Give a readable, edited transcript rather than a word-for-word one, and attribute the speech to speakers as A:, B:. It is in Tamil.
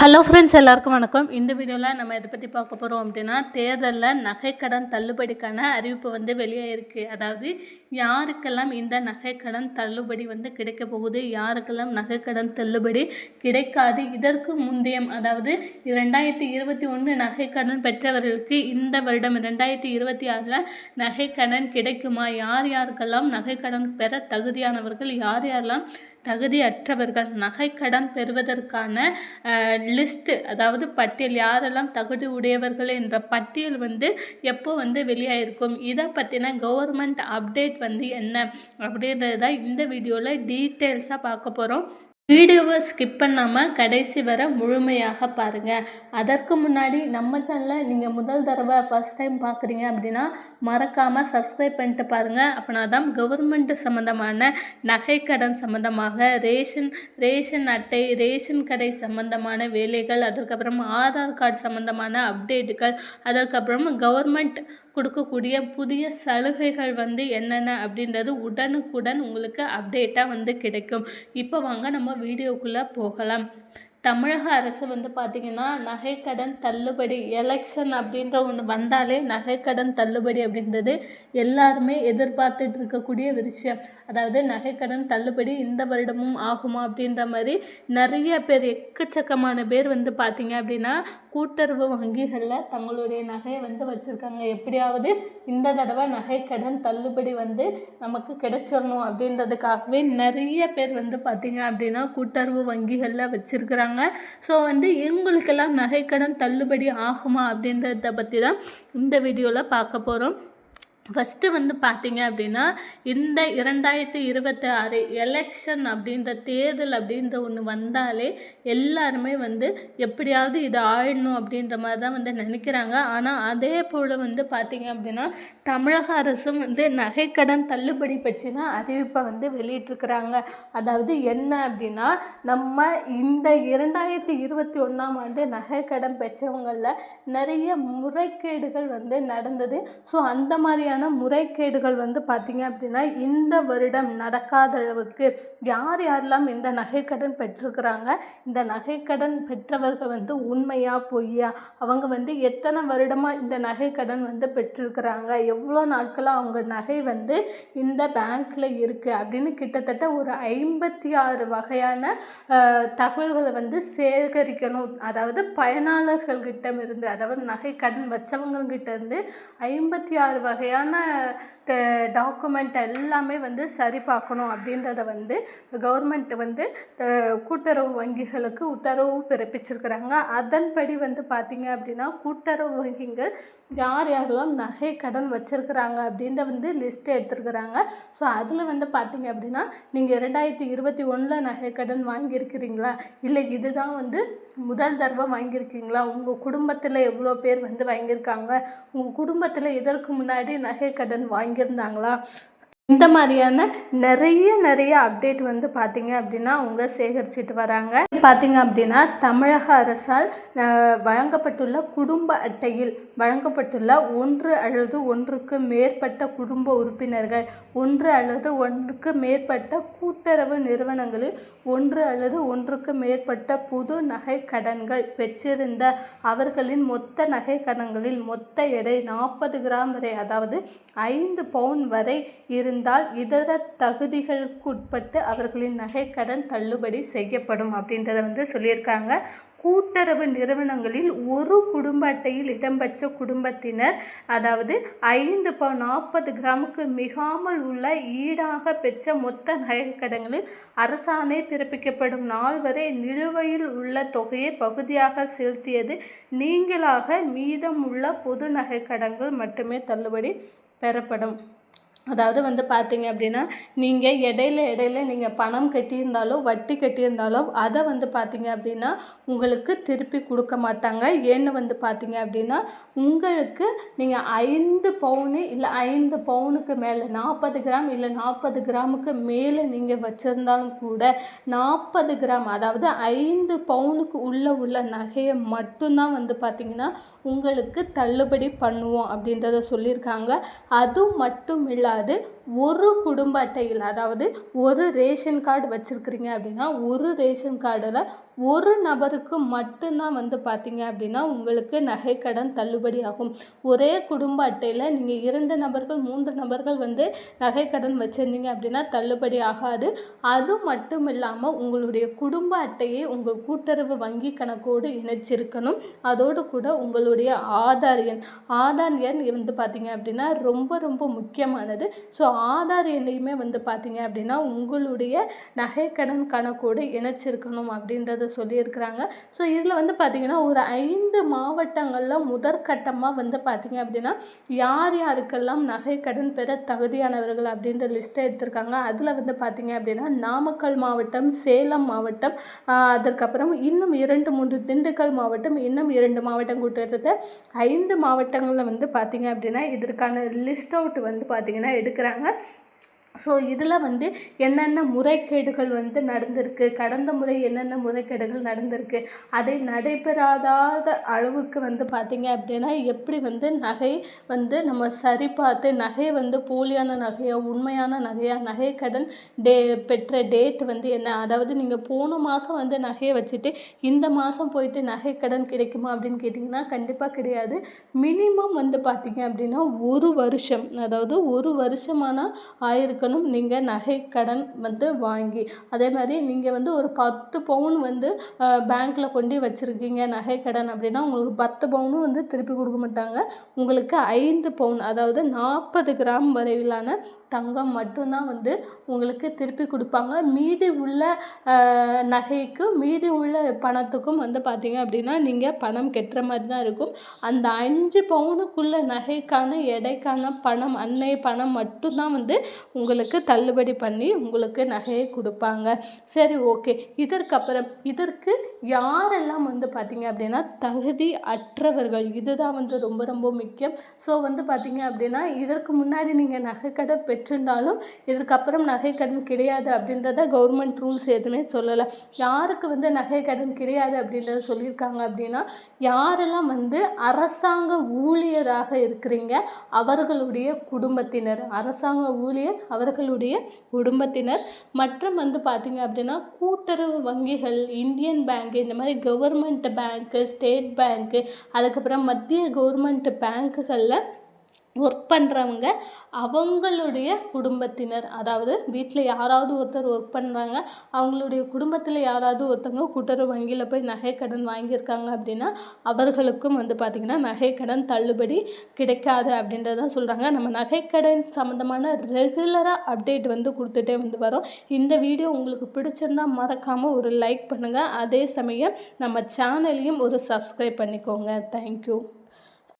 A: ஹலோ ஃப்ரெண்ட்ஸ், எல்லாருக்கும் வணக்கம். இந்த வீடியோவில் நம்ம எதை பற்றி பார்க்க போகிறோம் அப்படின்னா, தேர்தலில் நகைக்கடன் தள்ளுபடிக்கான அறிவிப்பு வெளியாயிருக்கு. அதாவது யாருக்கெல்லாம் இந்த நகைக்கடன் தள்ளுபடி கிடைக்க போகுது, யாருக்கெல்லாம் நகைக்கடன் தள்ளுபடி கிடைக்காது, இதற்கு முந்தைய அதாவது 2021 நகைக்கடன் பெற்றவர்களுக்கு இந்த வருடம் 2026 நகைக்கடன் கிடைக்குமா, யார் யாருக்கெல்லாம் நகைக்கடன் பெற தகுதியானவர்கள், யார் யாரெல்லாம் தகுதியற்றவர்கள், நகைக்கடன் பெறுவதற்கான லிஸ்ட்டு அதாவது பட்டியல், யாரெல்லாம் தகுதி உடையவர்கள் என்ற பட்டியல் எப்போ வெளியாயிருக்கும், இதை பற்றின கவர்மெண்ட் அப்டேட் என்ன அப்படின்றது தான் இந்த வீடியோவில் டீட்டெயில்ஸாக பார்க்க போகிறோம். வீடியோவை ஸ்கிப் பண்ணாமல் கடைசி வர முழுமையாக பாருங்கள். அதற்கு முன்னாடி நம்ம சேனலை நீங்கள் முதல் தடவை ஃபஸ்ட் டைம் பார்க்குறீங்க அப்படின்னா மறக்காமல் சப்ஸ்கிரைப் பண்ணிட்டு பாருங்கள். அப்படின்னா தான் கவர்மெண்ட் சம்மந்தமான நகைக்கடன் சம்மந்தமாக, ரேஷன் அட்டை, ரேஷன் கடை சம்மந்தமான வேலைகள், அதுக்கப்புறம் ஆதார் கார்டு சம்மந்தமான அப்டேட்டுகள், அதுக்கப்புறம் கவர்மெண்ட் கொடுக்கக்கூடிய புதிய சலுகைகள் என்னென்ன அப்படின்றது உடனுக்குடன் உங்களுக்கு அப்டேட்டாக கிடைக்கும். இப்போ வாங்க நம்ம வீடியோக்குள்ளே போகலாம். தமிழக அரசு பார்த்திங்கன்னா நகைக்கடன் தள்ளுபடி, எலெக்ஷன் அப்படின்ற ஒன்று வந்தாலே நகைக்கடன் தள்ளுபடி அப்படின்றது எல்லாருமே எதிர்பார்த்துட்டு இருக்கக்கூடிய விஷயம். அதாவது நகைக்கடன் தள்ளுபடி இந்த வருடமும் ஆகுமா அப்படின்ற மாதிரி நிறைய பேர், எக்கச்சக்கமான பேர் பார்த்திங்க அப்படின்னா கூட்டுறவு வங்கிகளில் தங்களுடைய நகையை வச்சுருக்காங்க. எப்படியாவது இந்த தடவை நகைக்கடன் தள்ளுபடி நமக்கு கிடைச்சிடணும் அப்படின்றதுக்காகவே நிறைய பேர் பார்த்திங்க அப்படின்னா கூட்டுறவு வங்கிகளில் வச்சுருக்கிறாங்க. ஸோ இவங்களுக்கெல்லாம் நகைக்கடன் தள்ளுபடி ஆகுமா அப்படின்றத பற்றி தான் இந்த வீடியோவில் பார்க்க போகிறோம். ஃபஸ்ட்டு பார்த்திங்க அப்படின்னா இந்த 2026 எலெக்ஷன் அப்படின்ற தேர்தல் அப்படின்ற ஒன்று வந்தாலே எல்லாருமே எப்படியாவது இது ஆயிடணும் அப்படின்ற மாதிரி தான் நினைக்கிறாங்க. ஆனால் அதே போல் பார்த்திங்க அப்படின்னா தமிழக அரசும் நகைக்கடன் தள்ளுபடி பற்றின அறிவிப்பை வெளியிட்டிருக்கிறாங்க. அதாவது என்ன அப்படின்னா, நம்ம இந்த 2021 நகைக்கடன் பெற்றவங்களில் நிறைய முறைகேடுகள் நடந்தது. ஸோ அந்த மாதிரியான முறைகேடுகள் பார்த்திங்க அப்படின்னா இந்த வருடம் நடக்காத அளவுக்கு யாரெல்லாம் இந்த நகைக்கடன் பெற்றிருக்கிறாங்க, இந்த நகைக்கடன் பெற்றவர்கள் உண்மையா பொய்யா, அவங்க எத்தனை வருடமாக இந்த நகைக்கடன் பெற்றிருக்கிறாங்க, எவ்வளோ நாட்களாக அவங்க நகை இந்த பேங்க்கில் இருக்குது அப்படின்னு கிட்டத்தட்ட ஒரு 56 வகையான தகவல்களை சேகரிக்கணும். அதாவது பயனாளர்கள்கிட்ட இருந்து, அதாவது நகைக்கடன் வச்சவங்ககிட்ட இருந்து 56 வகையான டாக்குமெண்ட் எல்லாமே சரி பார்க்கணும் அப்படின்றத கவர்மெண்ட் கூட்டுறவு வங்கிகளுக்கு உத்தரவு பிறப்பிச்சிருக்கிறாங்க. அதன்படி பார்த்திங்க அப்படின்னா கூட்டுறவு வங்கிகள் யார் யாரெல்லாம் நகை கடன் வச்சுருக்கிறாங்க அப்படின்ற லிஸ்ட்டு எடுத்துருக்குறாங்க. ஸோ அதில் பார்த்திங்க அப்படின்னா நீங்கள் 2021 நகை கடன் வாங்கியிருக்கிறீங்களா, இல்லை இதுதான் முதல் தடவை வாங்கியிருக்கீங்களா, உங்கள் குடும்பத்தில் எவ்வளோ பேர் வாங்கியிருக்காங்க, உங்கள் குடும்பத்தில் இதற்கு முன்னாடி நகை கடன் வாங்கியிருந்தாங்களா, இந்த மாதிரியான நிறைய அப்டேட் பார்த்திங்க அப்படின்னா அவங்க சேகரிச்சுட்டு வராங்க. பார்த்திங்க அப்படின்னா தமிழக அரசால் வழங்கப்பட்டுள்ள குடும்ப அட்டையில் வழங்கப்பட்டுள்ள 1 அல்லது 1க்கு மேற்பட்ட குடும்ப உறுப்பினர்கள், 1 அல்லது 1க்கு மேற்பட்ட கூட்டுறவு நிறுவனங்களில் 1 அல்லது 1க்கு மேற்பட்ட புது நகை கடன்கள் பெற்றிருந்த அவர்களின் மொத்த நகை கடன்களில் மொத்த எடை 40 கிராம் வரை, அதாவது 5 பவுன் வரை இருந்தால் இதர தகுதிகளுக்கு உட்பட்டு அவர்களின் நகைக்கடன் தள்ளுபடி செய்யப்படும் அப்படின்றத சொல்லியிருக்காங்க. கூட்டுறவு நிறுவனங்களில் ஒரு குடும்ப அட்டையில் இடம்பெற்ற குடும்பத்தினர், அதாவது 5 பவுன் 40 கிராமுக்கு மிகாமல் உள்ள ஈடாக பெற்ற மொத்த நகைக்கடன்களில் அரசாணை பிறப்பிக்கப்படும் நாள் வரை நிலுவையில் உள்ள தொகையை பகுதியாக செலுத்தியது நீங்களாக மீதம் உள்ள பொது நகைக்கடன்கள் மட்டுமே தள்ளுபடி பெறப்படும். அதாவது பார்த்திங்க அப்படின்னா நீங்கள் இடையில நீங்கள் பணம் கட்டியிருந்தாலோ வட்டி கட்டியிருந்தாலோ அதை பார்த்திங்க அப்படின்னா உங்களுக்கு திருப்பி கொடுக்க மாட்டாங்க. ஏன்னு பார்த்திங்க அப்படின்னா உங்களுக்கு நீங்கள் 5 பவுனு இல்லை 5 பவுனுக்கு மேலே 40 கிராம் இல்லை 40 கிராமுக்கு மேலே நீங்கள் வச்சுருந்தாலும் கூட 40 கிராம், அதாவது 5 பவுனுக்கு உள்ள நகையை மட்டும்தான் பார்த்திங்கன்னா உங்களுக்கு தள்ளுபடி பண்ணுவோம் அப்படின்றத சொல்லியிருக்காங்க. அது மட்டும் இல்லாது ஒரு குடும்ப அட்டையில், அதாவது ஒரு ரேஷன் கார்டு வச்சுருக்கிறீங்க அப்படின்னா ஒரு ரேஷன் கார்டில் ஒரு நபருக்கு மட்டும்தான் வந்து பார்த்தீங்க அப்படின்னா உங்களுக்கு நகைக்கடன் தள்ளுபடி ஆகும். ஒரே குடும்ப அட்டையில் நீங்கள் 2 நபர்கள் 3 நபர்கள் வந்து நகைக்கடன் வச்சுருந்தீங்க அப்படின்னா தள்ளுபடி ஆகாது. அது மட்டும் இல்லாமல் உங்களுடைய குடும்ப அட்டையை உங்கள் கூட்டுறவு வங்கி கணக்கோடு இணைச்சிருக்கணும். அதோடு கூட உங்களுடைய ஆதார் எண் வந்து பார்த்தீங்க அப்படின்னா ரொம்ப ரொம்ப முக்கியமானது. ஸோ ஆதார் எண்ணையுமே வந்து பார்த்தீங்க அப்படின்னா உங்களுடைய நகைக்கடன் கணக்கோடு இணைச்சிருக்கணும் அப்படின்றத சொல்லியிருக்கிறாங்க. ஸோ இதில் வந்து பார்த்தீங்கன்னா ஒரு 5 மாவட்டங்களில் முதற்கட்டமாக வந்து பார்த்தீங்க அப்படின்னா யார் யாருக்கெல்லாம் நகைக்கடன் பெற தகுதியானவர்கள் அப்படின்ற லிஸ்ட்டை எடுத்திருக்காங்க. அதில் வந்து பார்த்தீங்க அப்படின்னா நாமக்கல் மாவட்டம், சேலம் மாவட்டம், அதற்கப்புறம் இன்னும் 2-3 திண்டுக்கல் மாவட்டம், இன்னும் 2 மாவட்டம் கூட்டுறத 5 மாவட்டங்களில் வந்து பார்த்தீங்க அப்படின்னா இதற்கான லிஸ்ட் அவுட் வந்து பார்த்தீங்கன்னா எடுக்கிறாங்க. ஸோ இதில் வந்து என்னென்ன முறைகேடுகள் வந்து நடந்திருக்கு, கடந்த முறை என்னென்ன முறைகேடுகள் நடந்திருக்கு, அதை நடைபெறாத அளவுக்கு வந்து பார்த்திங்க அப்படின்னா எப்படி வந்து நகை வந்து நம்ம சரி பார்த்து நகை வந்து போலியான நகையா உண்மையான நகையா, நகை கடன் பெற்ற டேட் வந்து என்ன, அதாவது நீங்கள் போன மாதம் வந்து நகையை வச்சுட்டு இந்த மாதம் போயிட்டு நகை கடன் கிடைக்குமா அப்படின்னு கேட்டிங்கன்னா கண்டிப்பாக கிடையாது. மினிமம் வந்து பார்த்திங்க அப்படின்னா 1 வருஷம், அதாவது 1 வருஷமான ஆயிருக்கு நீங்கள் நகை கடன் வந்து வாங்கி. அதே மாதிரி நீங்கள் வந்து ஒரு 10 பவுன் வந்து பேங்க்கில் கொண்டு வச்சுருக்கீங்க நகை கடன் அப்படின்னா உங்களுக்கு 10 பவுனும் வந்து திருப்பி கொடுக்க மாட்டாங்க. உங்களுக்கு 5 பவுன், அதாவது 40 கிராம் வரையிலான தங்கம் மட்டும்தான் வந்து உங்களுக்கு திருப்பி கொடுப்பாங்க. மீதி உள்ள நகைக்கு மீதி உள்ள பணத்துக்கும் வந்து பார்த்தீங்க அப்படின்னா நீங்கள் பணம் கட்டுற மாதிரி தான் இருக்கும். அந்த 5 பவுனுக்குள்ள நகைக்கான எடைக்கான பணம், அன்னைய பணம் மட்டும்தான் வந்து உங்களுக்கு தள்ளுபடி பண்ணி உங்களுக்கு நகையை கொடுப்பாங்க. சரி, ஓகே. இதற்கு யாரெல்லாம் வந்து பார்த்தீங்க அப்படின்னா தகுதி அற்றவர்கள், இதுதான் வந்து ரொம்ப ரொம்ப முக்கியம். ஸோ வந்து பார்த்தீங்க அப்படின்னா இதற்கு முன்னாடி நீங்கள் நகைக்கடன் பெற்றிருந்தாலும் இதற்கப்புறம் நகைக்கடன் கிடையாது அப்படின்றத கவர்மெண்ட் ரூல்ஸ் எதுவுமே சொல்லலை. யாருக்கு வந்து நகைக்கடன் கிடையாது அப்படின்றத சொல்லியிருக்காங்க அப்படின்னா யாரெல்லாம் வந்து அரசாங்க ஊழியராக இருக்கிறீங்க அவர்களுடைய குடும்பத்தினர், அரசாங்க ஊழியர் அவர்களுடைய குடும்பத்தினர், மற்றும் வந்து பார்த்திங்க அப்படின்னா கூட்டுறவு வங்கிகள், இந்தியன் பேங்க், இந்த மாதிரி கவர்மெண்ட் பேங்க்கு, ஸ்டேட் பேங்க்கு, அதுக்கப்புறம் மத்திய கவர்மெண்ட் பேங்க்குகளில் ஒர்க் பண்ணுறவங்க அவங்களுடைய குடும்பத்தினர், அதாவது வீட்டில் யாராவது ஒருத்தர் ஒர்க் பண்ணுறாங்க, அவங்களுடைய குடும்பத்தில் யாராவது ஒருத்தவங்க கூட்டுறவு வங்கியில் போய் நகைக்கடன் வாங்கியிருக்காங்க அப்படின்னா அவர்களுக்கும் வந்து பார்த்திங்கன்னா நகைக்கடன் தள்ளுபடி கிடைக்காது அப்படின்றதான் சொல்கிறாங்க. நம்ம நகைக்கடன் சம்மந்தமான ரெகுலராக அப்டேட் வந்து கொடுத்துட்டே வந்து வரோம். இந்த வீடியோ உங்களுக்கு பிடிச்சிருந்தால் மறக்காமல் ஒரு லைக் பண்ணுங்கள். அதே சமயம் நம்ம சேனலையும் ஒரு சப்ஸ்கிரைப் பண்ணிக்கோங்க. தேங்க்யூ.